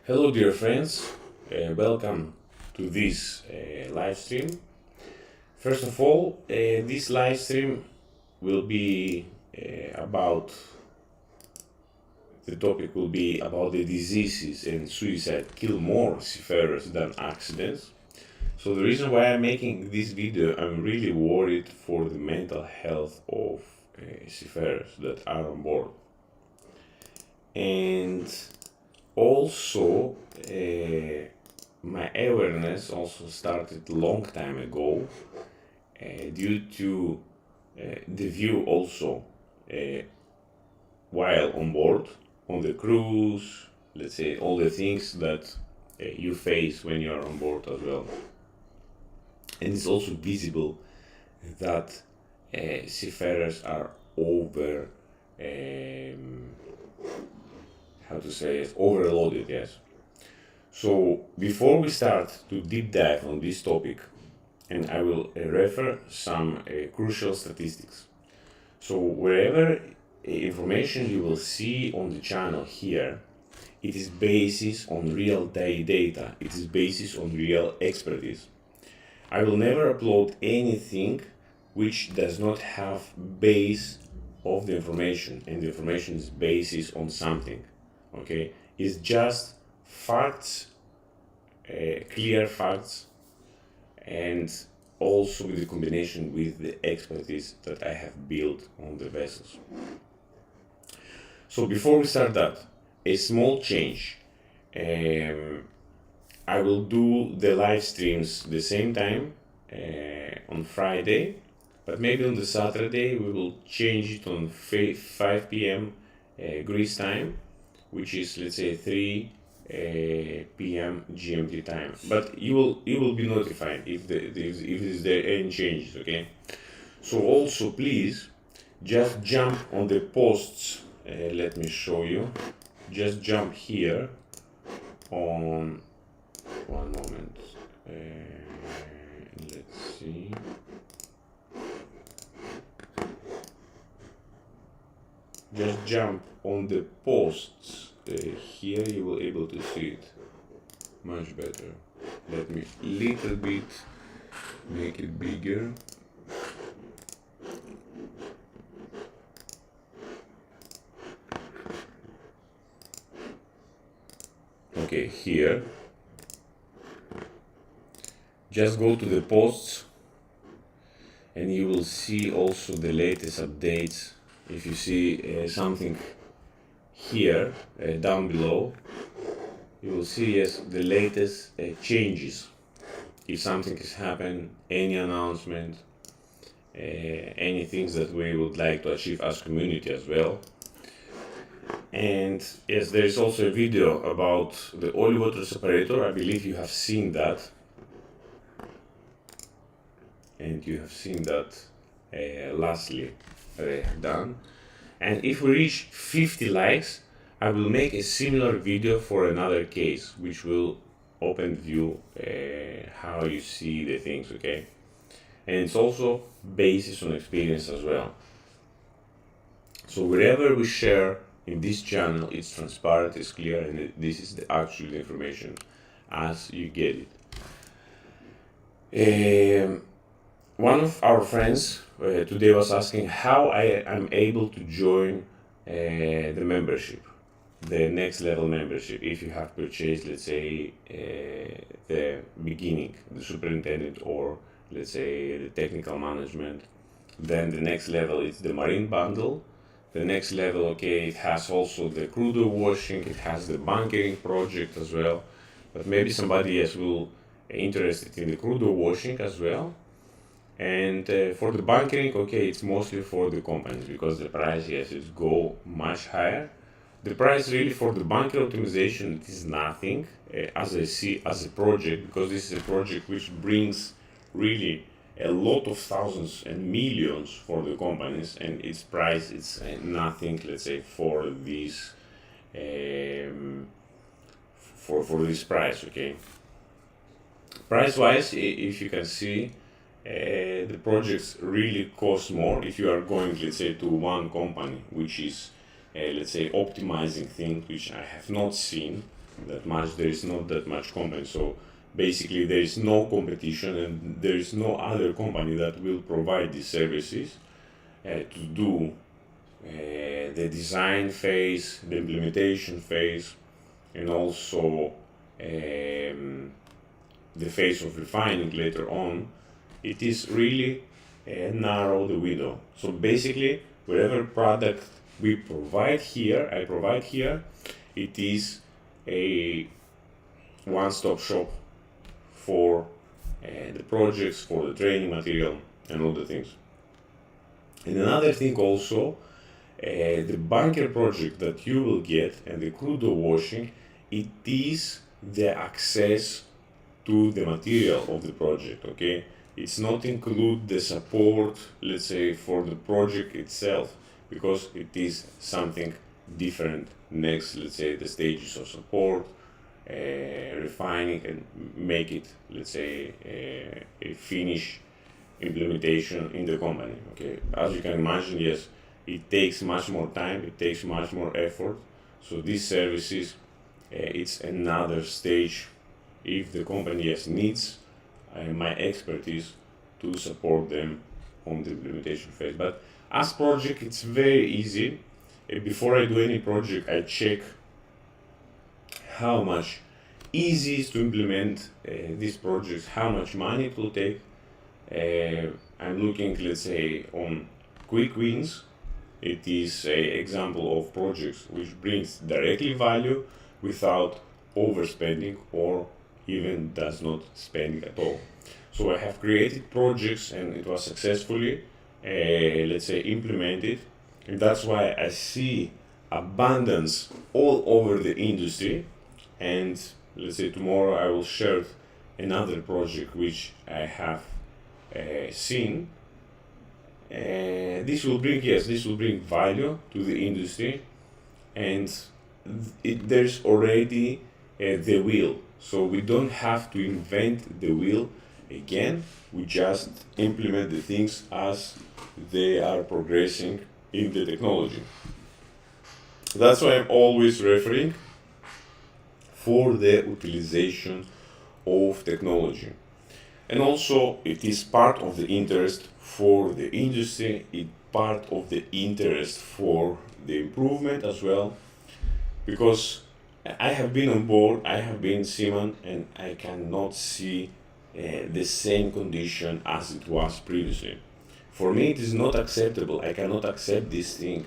Hello, dear friends. Welcome to this live stream. First of all, this live stream will be about the topic will be about the diseases and suicide kill more seafarers than accidents. So the reason why I'm making this video, I'm really worried for the mental health of seafarers that are on board, and also my awareness also started a long time ago due to the view also while on board on the cruise, let's say all the things that you face when you are on board as well. And it's also visible that seafarers are over how to say it, overloaded, yes. So before we start to deep dive on this topic, and I will refer some crucial statistics. So wherever information you will see on the channel here, it is based on real data, it is based on real expertise. I will never upload anything which does not have base of the information, and the information is based on something. Okay, it's just facts, clear facts, and also with the combination with the expertise that I have built on the vessels. So before we start that, a small change. I will do the live streams the same time on Friday, but maybe on the Saturday we will change it on 5 p.m. Greece time, which is, let's say, 3 p.m. GMT time. But you will be notified if there any changes. Okay. So also please just jump on the posts. Let me show you. Just jump here on one moment. Let's see. Just jump on the posts here, you will able to see it much better. Let me little bit make it bigger. Okay, here just go to the posts and you will see also the latest updates. If you see something here down below, you will see, yes, the latest changes. If something has happened, any announcement, any things that we would like to achieve as community as well. And yes, there is also a video about the oil water separator. I believe you have seen that, and you have seen that lastly done. And if we reach 50 likes, I will make a similar video for another case, which will open view how you see the things, okay? And it's also based on experience as well. So wherever we share in this channel, it's transparent, it's clear, and this is the actual information as you get it. One of our friends today was asking how I am able to join the membership, the next level membership, if you have purchased, let's say, the beginning, the superintendent, or let's say the technical management. Then the next level is the marine bundle. The next level, okay, it has also the crude oil washing, it has the bunkering project as well, but maybe somebody else will interested in the crude oil washing as well. And for the bunkering, okay, it's mostly for the companies because the price, yes, is go much higher. The price really for the bunker optimization, it is nothing as I see as a project, because this is a project which brings really a lot of thousands and millions for the companies, and its price it's nothing, let's say, for this for this price. Okay, price wise, if you can see, the projects really cost more if you are going, let's say, to one company which is let's say optimizing things, which I have not seen that much. There is not that much company. So basically, there is no competition, and there is no other company that will provide these services to do the design phase, the implementation phase, and also the phase of refining later on. It is really narrow the window. So basically, whatever product we provide here, I provide here, it is a one-stop shop for the projects, for the training material, and all the things. And another thing also, the bunker project that you will get and the crude oil washing, it is the access to the material of the project, okay? It's not include the support, let's say, for the project itself, because it is something different next, let's say, the stages of support, refining, and make it, let's say, a finish implementation in the company, okay? As you can imagine, yes, it takes much more time, it takes much more effort. So these services, it's another stage if the company yes, needs my expertise to support them on the implementation phase. But as project, it's very easy. Before I do any project, I check how much easy is to implement these projects, how much money it will take. I'm looking, let's say, on quick wins. It is an example of projects which brings directly value without overspending or even does not spend at all. So I have created projects and it was successfully, let's say, implemented. And that's why I see abundance all over the industry. And let's say tomorrow I will share another project which I have seen. This will bring value to the industry, and there's already the wheel. So we don't have to invent the wheel again. We just implement the things as they are progressing in the technology. That's why I'm always referring for the utilization of technology. And also, it is part of the interest for the industry, it's part of the interest for the improvement as well, because I have been on board, I have been seaman, and I cannot see the same condition as it was previously. For me, it is not acceptable. I cannot accept this thing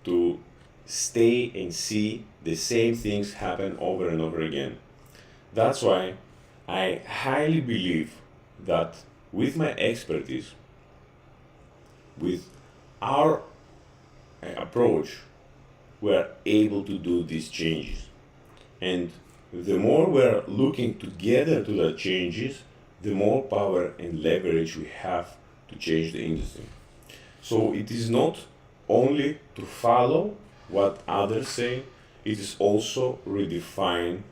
to stay and see the same things happen over and over again. That's why I highly believe that with my expertise, with our approach, we are able to do these changes. And the more we're looking together to the changes, the more power and leverage we have to change the industry. So it is not only to follow what others say, it is also redefine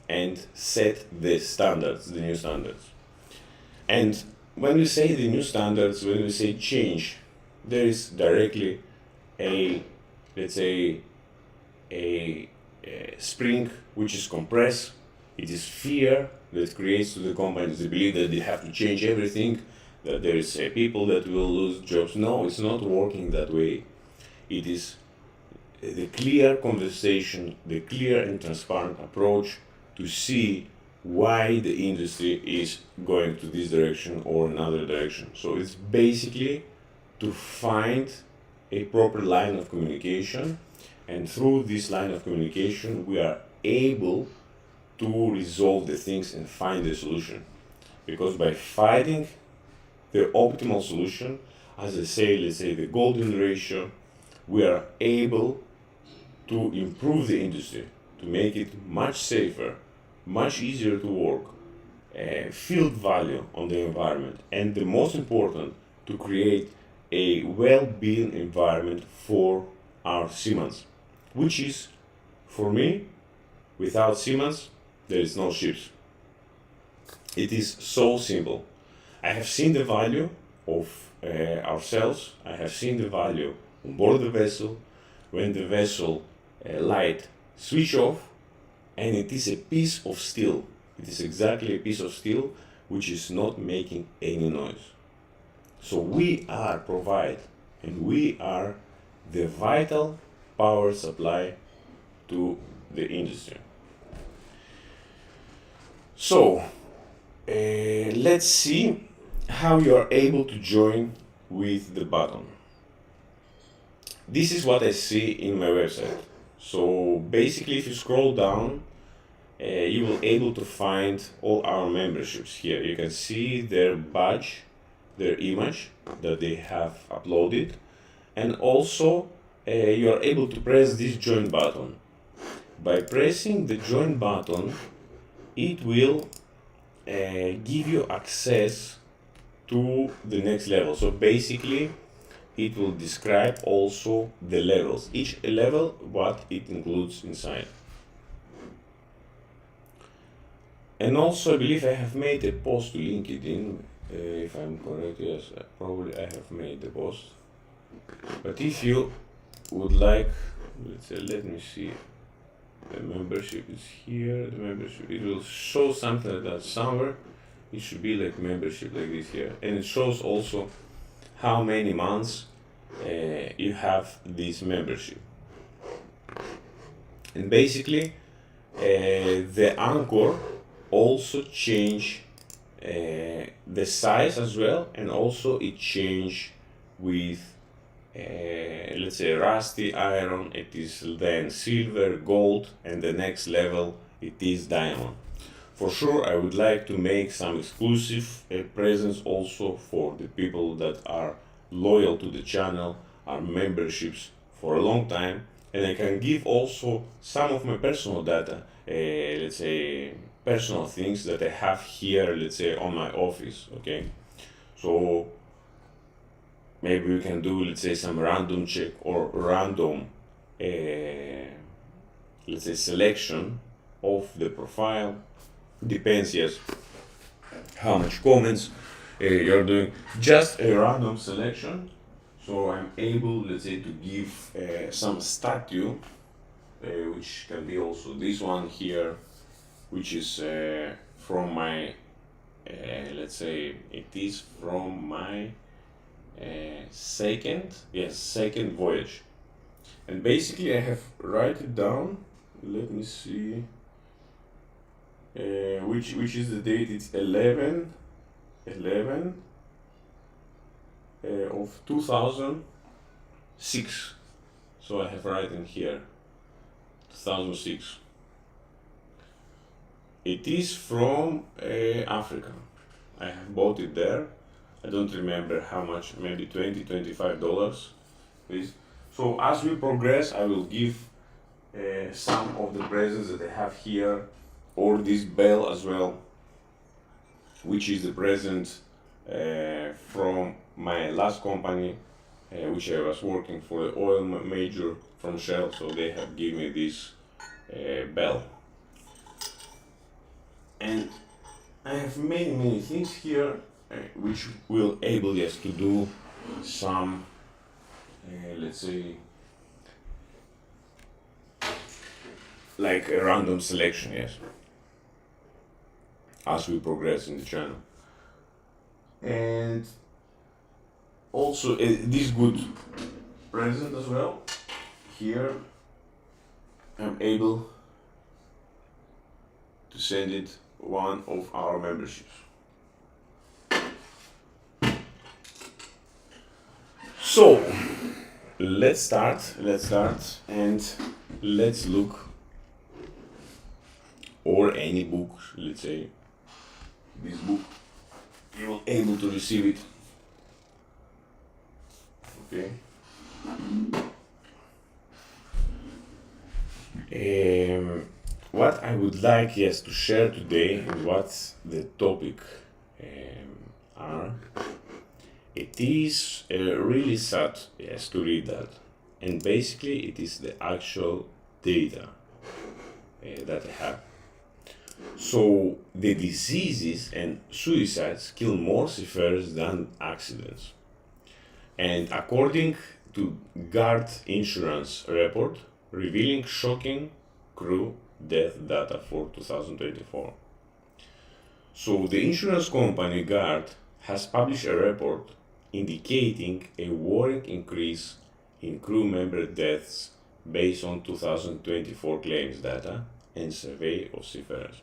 and set the standards, the new standards. And when we say the new standards, when we say change, there is directly a, let's say, a spring which is compressed. It is fear that creates to the companies the belief that they have to change everything, that there is people that will lose jobs. No, it's not working that way. It is the clear conversation, the clear and transparent approach to see why the industry is going to this direction or another direction. So it's basically to find a proper line of communication, and through this line of communication we are able to resolve the things and find the solution. Because by finding the optimal solution, as I say, let's say the golden ratio, we are able to improve the industry, to make it much safer, much easier to work, field value on the environment, and the most important, to create a well-being environment for our seamen, which is, for me, without seamen, there is no ships. It is so simple. I have seen the value of ourselves. I have seen the value on board the vessel. When the vessel light switch off, and it is a piece of steel. It is exactly a piece of steel which is not making any noise. So we are provide and we are the vital power supply to the industry. So let's see how you are able to join with the button. This is what I see in my website. So basically, if you scroll down, you will able to find all our memberships here. You can see their badge, their image that they have uploaded, and also you are able to press this join button. By pressing the join button, it will give you access to the next level. So basically, it will describe also the levels, each level, what it includes inside. And also, I believe I have made a post to LinkedIn, if I'm correct. Yes, probably I have made the post. But if you would like, let's say, let me see, the membership is here, the membership, it will show something like that somewhere. It should be like membership like this here, and it shows also how many months you have this membership. And basically, the anchor also change the size as well, and also it change with let's say rusty iron, it is then silver, gold, and the next level it is diamond. For sure, I would like to make some exclusive presents also for the people that are loyal to the channel, are memberships for a long time, and I can give also some of my personal data, let's say personal things that I have here, let's say on my office. Okay, so maybe we can do, let's say, some random check or random let's say selection of the profile. Depends, yes, how much comments you're doing. Just a random selection, so I'm able, let's say, to give some statue, which can be also this one here, which is from my let's say it is from my second voyage. And basically I have write it down, let me see, which is the date. It's 11 of 2006. So I have written here 2006. It is from Africa. I have bought it there. I don't remember how much, maybe $25. Please. So as we progress, I will give some of the presents that I have here, or this bell as well, which is the present from my last company, which I was working for, the oil major from Shell. So they have given me this bell. And I have many things here which will able us to do some let's say like a random selection, yes, as we progress in the channel. And also this good present as well. Here I'm able to send it one of our memberships. So let's start and let's look, or any book, let's say this book, you will able to receive it. Okay. What I would like, yes, to share today, and what the topic are, it is really sad, yes, to read that. And basically it is the actual data that I have. So the diseases and suicides kill more seafarers than accidents. And according to Guard Insurance report revealing shocking crew death data for 2024. So the insurance company Guard has published a report indicating a worrying increase in crew member deaths based on 2024 claims data and survey of seafarers.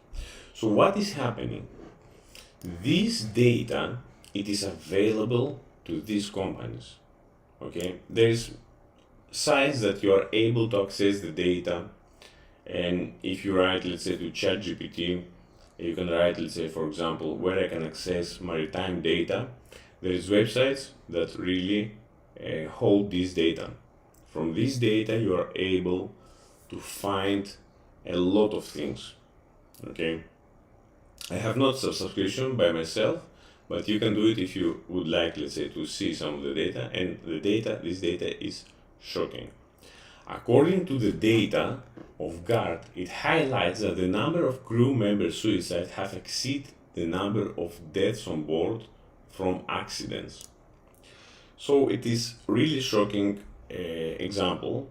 So what is happening? This data, it is available to these companies. Okay, there is sites that you are able to access the data, and if you write, let's say, to ChatGPT, you can write, let's say, for example, where I can access maritime data. There is websites that really hold this data. From this data, you are able to find a lot of things. Okay, I have not subscription by myself, but you can do it if you would like, let's say, to see some of the data. And this data is shocking. According to the data of Guard, it highlights that the number of crew member suicides have exceeded the number of deaths on board from accidents. So it is really shocking example,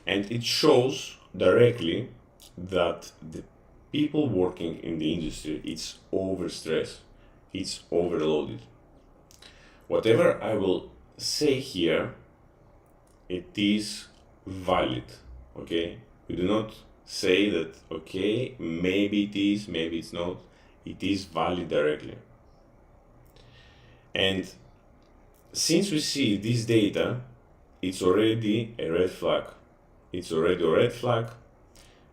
and it shows directly that the people working in the industry, it's overstressed, it's overloaded. Whatever I will say here, it is valid. Okay, we do not say that okay, maybe it is, maybe it's not. It is valid directly. And since we see this data, it's already a red flag. It's already a red flag.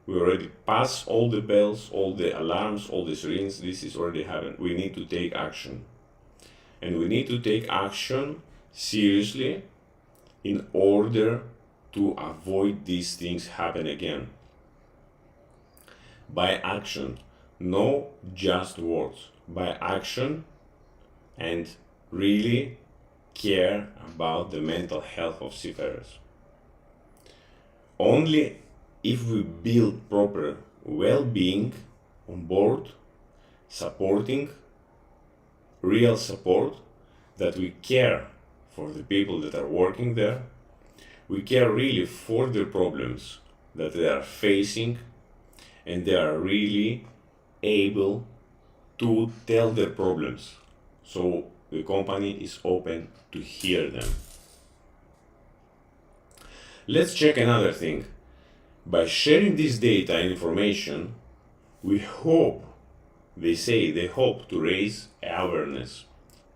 We already passed all the bells, all the alarms, all the sirens. This is already happened. We need to take action. And we need to take action seriously in order to avoid these things happen again. By action, no just words. By action, and really care about the mental health of seafarers. Only if we build proper well-being on board, supporting real support, that we care for the people that are working there, we care really for the problems that they are facing, and they are really able to tell their problems. So the company is open to hear them. Let's check another thing. By sharing this data and information, we hope, they hope to raise awareness,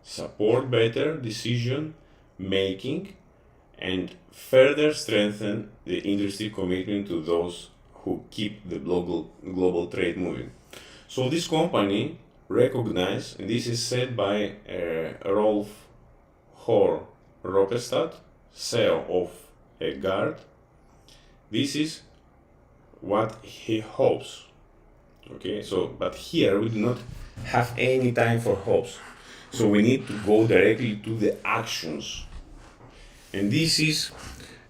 support better decision making, and further strengthen the industry commitment to those who keep the global trade moving. So this company recognized, and this is said by Rolf Hor Ropestad, CEO of Guard. This is what he hopes. Okay, so but here we do not have any time for hopes. So we need to go directly to the actions. And this is,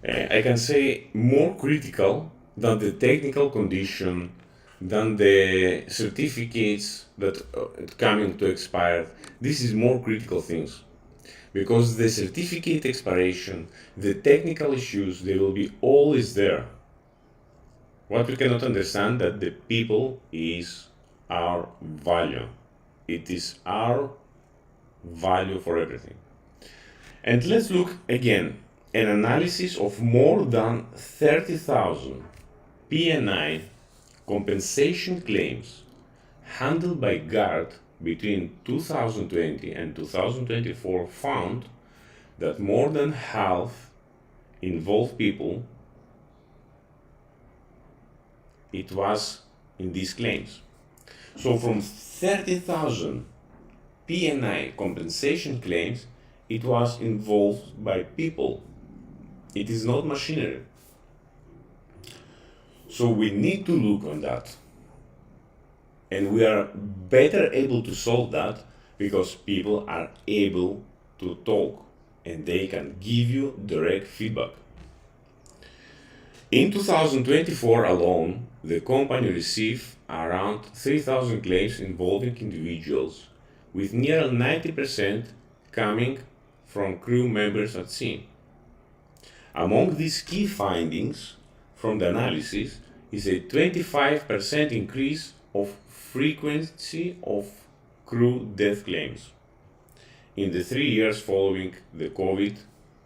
I can say, more critical than the technical condition, than the certificates that coming to expire. This is more critical things, because the certificate expiration, the technical issues, they will be always there. What we cannot understand, that the people is our value. It is our value for everything. And let's look again, an analysis of more than 30,000 P&I compensation claims handled by Guard between 2020 and 2024 found that more than half involved people, it was in these claims. So from 30,000 P&I compensation claims, it was involved by people. It is not machinery. So we need to look on that. And we are better able to solve that because people are able to talk and they can give you direct feedback. In 2024 alone, the company received around 3,000 claims involving individuals, with nearly 90% coming from crew members at sea. Among these key findings from the analysis is a 25% increase of frequency of crew death claims in the 3 years following the COVID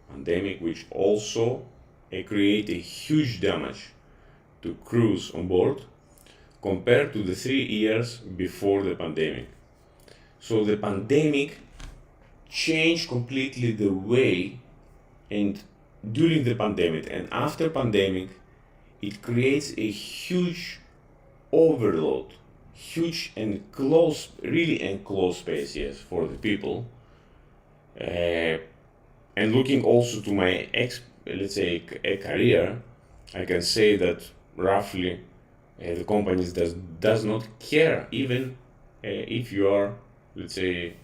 pandemic, which also create a huge damage to crews on board compared to the 3 years before the pandemic. So the pandemic changed completely the way, and during the pandemic and after pandemic, it creates a huge overload, huge enclosed, really enclosed space, yes, for the people. And looking also to my let's say a career, I can say that roughly the companies does not care even if you are, let's say,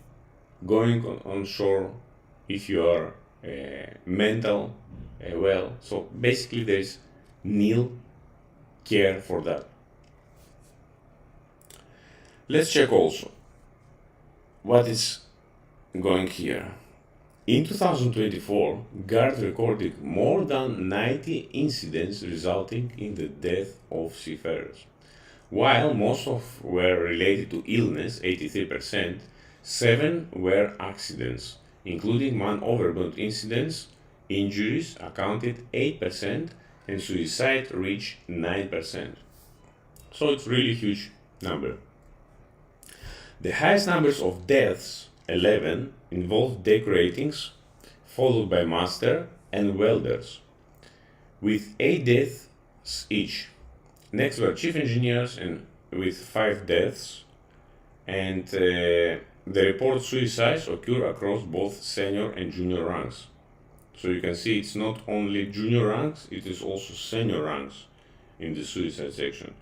going on shore, if you are mental well. So basically there is nil care for that. Let's check also what is going here. In 2024, GARD recorded more than 90 incidents resulting in the death of seafarers. While most of were related to illness, 83%, 7 were accidents, including man overboard incidents. Injuries accounted 8%, and suicide reached 9%. So it's really huge number. The highest numbers of deaths, 11, involved deck ratings, followed by master and welders, with 8 deaths each. Next were chief engineers and with 5 deaths, and the report suicides occur across both senior and junior ranks. So you can see it's not only junior ranks, it is also senior ranks in the suicide section.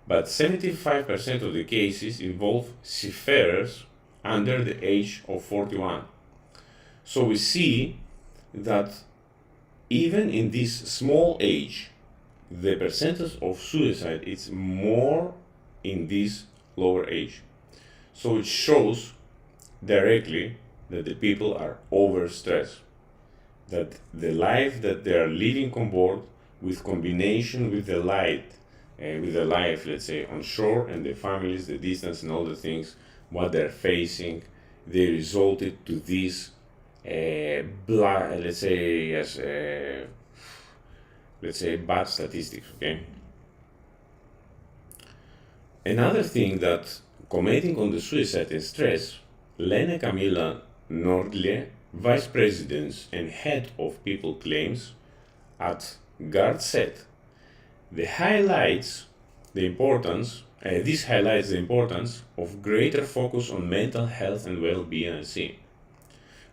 But 75% of the cases involve seafarers under the age of 41. So we see that even in this small age, the percentage of suicide is more in this lower age. So it shows directly that the people are overstressed, that the life that they are living on board, with combination with the life, let's say, on shore, and the families, the distance, and all the things, what they're facing, they resulted to this, let's say, as let's say, bad statistics. Okay. Another thing that commenting on the suicide and stress, Lene Camilla Nordle, Vice President and Head of People Claims at GARD, said, this highlights the importance of greater focus on mental health and well-being at sea.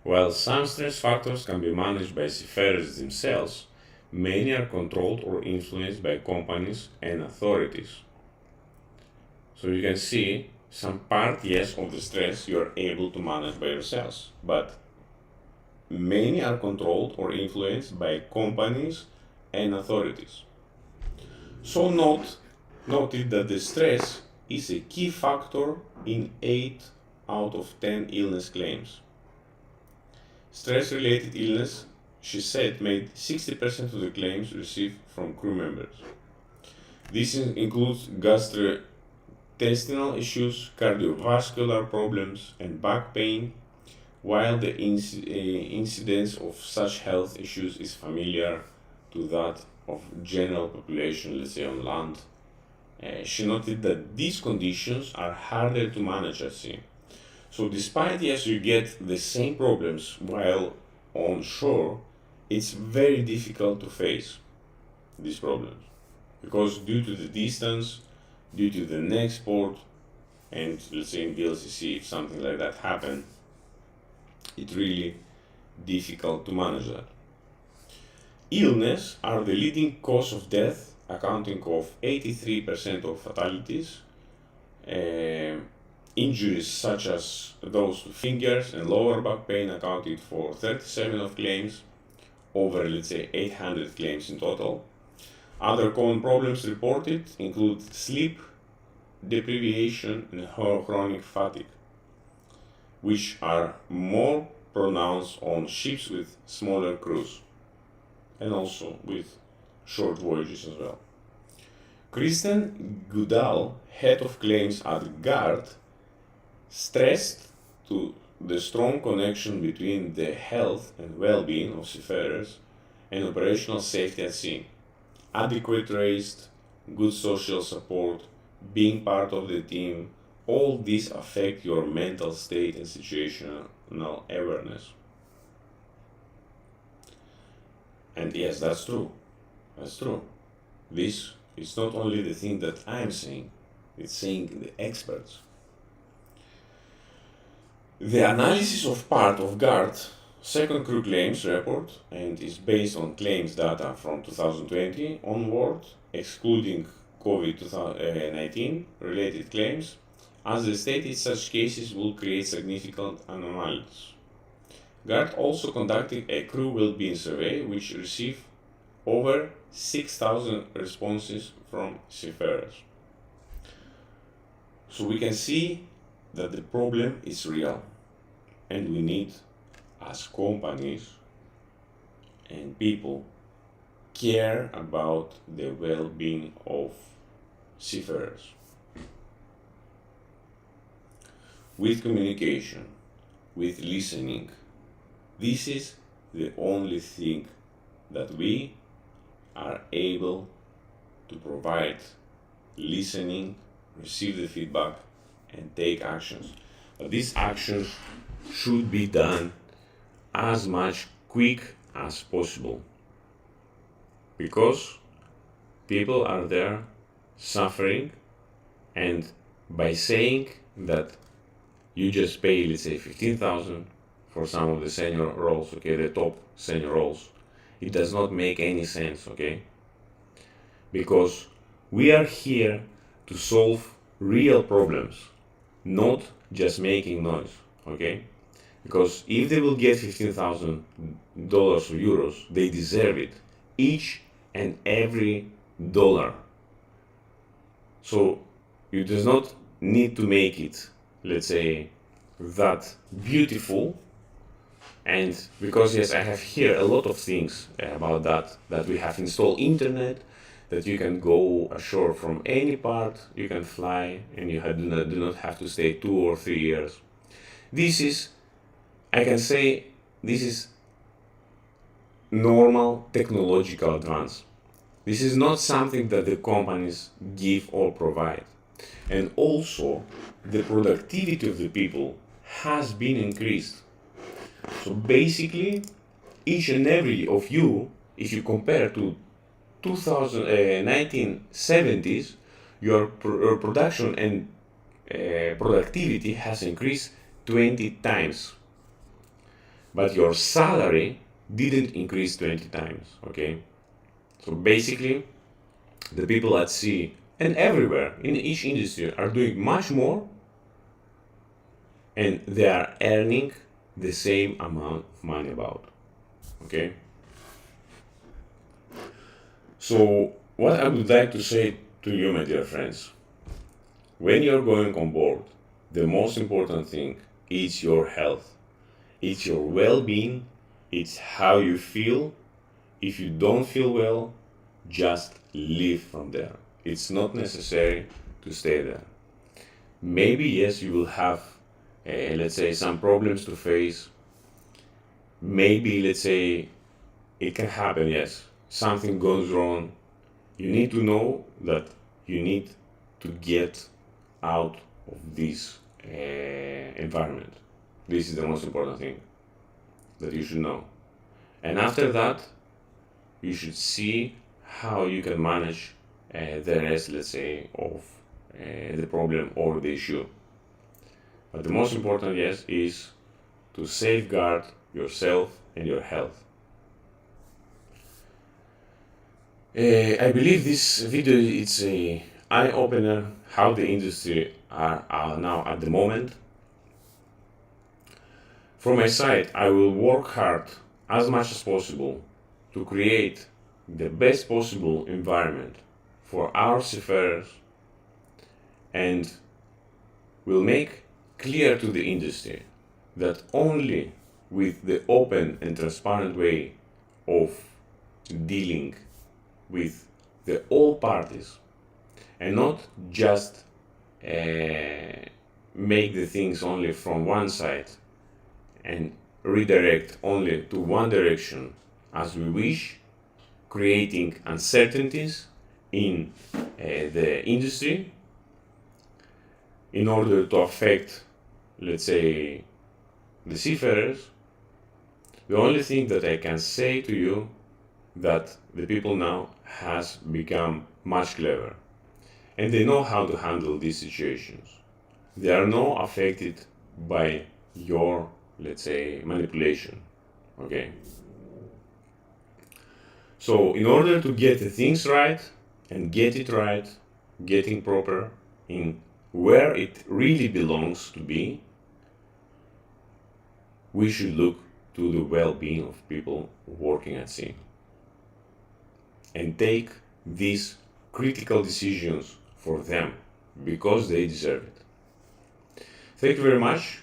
While some stress factors can be managed by seafarers themselves, many are controlled or influenced by companies and authorities. So you can see some part, yes, of the stress you are able to manage by yourselves, but many are controlled or influenced by companies and authorities. So noted that the stress is a key factor in 8 out of 10 illness claims. Stress-related illness, she said, made 60% of the claims received from crew members. This includes gastrointestinal issues, cardiovascular problems, and back pain, while the incidence of such health issues is familiar to that of general population, let's say, on land. She noted that these conditions are harder to manage at sea. So despite, yes, you get the same problems while on shore, it's very difficult to face these problems, because due to the distance, due to the next port, and let's say in VLCC, if something like that happened, it's really difficult to manage that. Illness are the leading cause of death, accounting of 83% of fatalities. Injuries such as those to fingers and lower back pain accounted for 37 of claims, over, let's say, 800 claims in total. Other common problems reported include sleep deprivation and chronic fatigue, which are more pronounced on ships with smaller crews and also with short voyages as well. Kristen Goodall, head of claims at GARD, stressed to the strong connection between the health and well-being of seafarers and operational safety at sea. Adequate rest, good social support, being part of the team, all these affect your mental state and situational awareness. And yes, that's true. That's true. This is not only the thing that I'm saying, it's saying the experts. The analysis of part of GARD second crew claims report and is based on claims data from 2020 onward, excluding COVID-19 related claims, as they stated such cases will create significant anomalies. GARD also conducted a crew well-being survey which received over 6,000 responses from seafarers. So we can see that the problem is real and we need, as companies and people, care about the well-being of seafarers. With communication, with listening, this is the only thing that we are able to provide. Listening, receive the feedback, and take actions. But these actions should be done as much quick as possible, because people are there suffering, and by saying that you just pay, let's say, 15,000 for some of the senior roles, okay, the top senior roles, it does not make any sense, okay? Because we are here to solve real problems, not just making noise, okay? Because if they will get $15,000 or euros, they deserve it, each and every dollar. So you do not need to make it, let's say, that beautiful. And because yes, I have here a lot of things about that we have installed internet, that you can go ashore from any part, you can fly, and you do not have to stay 2 or 3 years. This is, I can say, this is normal technological advance. This is not something that the companies give or provide. And also, the productivity of the people has been increased. So basically, each and every of you, if you compare to 1970s, your production and productivity has increased 20 times. But your salary didn't increase 20 times, okay? So basically, the people at sea and everywhere in each industry are doing much more, and they are earning the same amount of money about, okay? So what I would like to say to you, my dear friends, when you're going on board, the most important thing is your health, it's your well-being, it's how you feel. If you don't feel well, just leave from there. It's not necessary to stay there. Maybe yes, you will have let's say some problems to face. Maybe, let's say, it can happen, yes, something goes wrong. You need to know that you need to get out of this environment. This is the most important thing that you should know. And after that, you should see how you can manage the rest, let's say, of the problem or the issue. But the most important, yes, is to safeguard yourself and your health. I believe this video is a eye-opener how the industry are now at the moment. From my side, I will work hard as much as possible to create the best possible environment for our seafarers, and will make clear to the industry that only with the open and transparent way of dealing with the all parties, and not just make the things only from one side and redirect only to one direction as we wish, creating uncertainties in the industry in order to affect, let's say, the seafarers. The only thing that I can say to you that the people now has become much clever and they know how to handle these situations. They are not affected by your, let's say, manipulation. Okay. So in order to get the things right and get it right, getting proper in where it really belongs to be, we should look to the well-being of people working at sea and take these critical decisions for them because they deserve it. Thank you very much,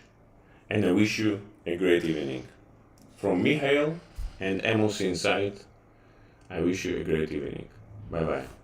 and I wish you a great evening. From Mihail and Amos Inside, I wish you a great evening. Bye bye.